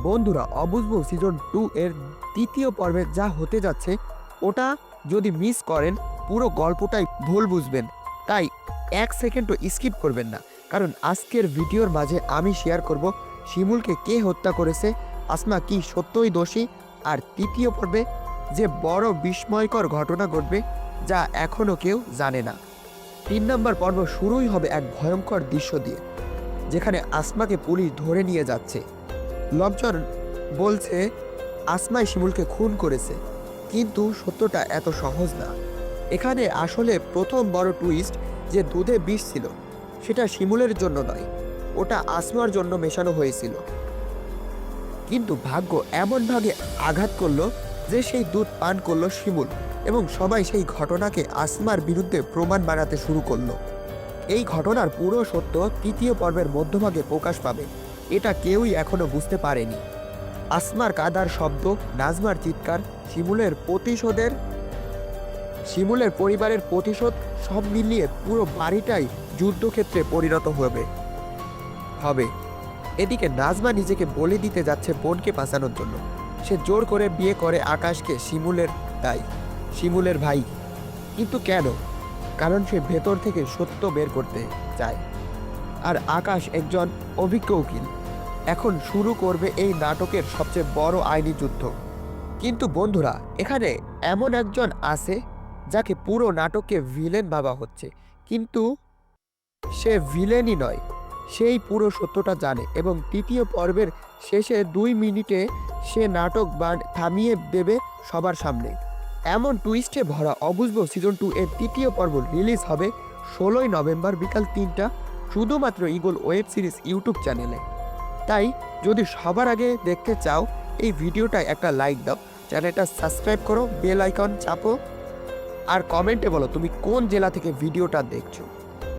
বন্ধুরা অবুঝবো সিজন 2 এর তৃতীয় পর্বে যা হতে যাচ্ছে ওটা যদি মিস করেন পুরো গল্পটাই ভুল বুঝবেন। তাই এক সেকেন্ডও স্কিপ করবেন না, কারণ আজকের ভিডিওর মাঝে আমি শেয়ার করব শিমুলকে কে হত্যা করেছে, আসমা কি সত্যই দোষী, আর তৃতীয় পর্বে যে বড় বিস্ময়কর ঘটনা ঘটবে যা এখনও কেউ জানে না। 3 নম্বর পর্ব শুরুই হবে এক ভয়ঙ্কর দৃশ্য দিয়ে, যেখানে আসমাকে পুলিশ ধরে নিয়ে যাচ্ছে। লোকজন বলছে আসমাই শিমুলকে খুন করেছে, কিন্তু সত্যটা এত সহজ না। এখানে আসলে প্রথম বড় টুইস্ট যে দুধে বিষ ছিল সেটা শিমুলের জন্য নয়, ওটা আসমার জন্য মেশানো হয়েছিল। কিন্তু ভাগ্য এমনভাবে আঘাত করলো যে সেই দুধ পান করলো শিমুল, এবং সবাই সেই ঘটনাকে আসমার বিরুদ্ধে প্রমাণ বানাতে শুরু করলো। এই ঘটনার পুরো সত্য তৃতীয় পর্বের মধ্যভাগে প্রকাশ পাবে, এটা কেউই এখনো বুঝতে পারেনি। আসমার কাদার শব্দ, নাজমার চিৎকার, শিমুলের পরিবারের প্রতিশোধ, সব মিলিয়ে পুরো বাড়িটাই যুদ্ধক্ষেত্রে পরিণত হবে। এদিকে নাজমা নিজেকে বলে দিতে যাচ্ছে বোনকে বাঁচানোর জন্য। সে জোর করে বিয়ে করে আকাশকে, শিমুলের ভাই। কিন্তু কেন? কারণ সে ভেতর থেকে সত্য বের করতে চায়। আর আকাশ একজন অভিজ্ঞ উকিল, এখন শুরু করবে এই নাটকের সবচেয়ে বড় আইনি যুদ্ধ। কিন্তু বন্ধুরা, এখানে এমন একজন আছে যাকে পুরো নাটকে ভিলেন ভাবা হচ্ছে, কিন্তু সে ভিলেনই নয়, সেই পুরো সত্যটা জানে, এবং তৃতীয় পর্বের শেষে 2 মিনিটে সে নাটক থামিয়ে দেবে সবার সামনে। এমন টুইস্টে ভরা অবুঝবো সিজন 2 এর তৃতীয় পর্ব রিলিজ হবে 16ই নভেম্বর বিকাল 3টা, শুধুমাত্র ইগল ওয়েব সিরিজ ইউটিউব চ্যানেলে। তাই যদি সবার আগে দেখতে চাও এই ভিডিওটায় একটা লাইক দাও, চ্যানেলটা সাবস্ক্রাইব করো, বেল আইকন চাপো, আর কমেন্টে বলো তুমি কোন জেলা থেকে ভিডিওটা দেখছো।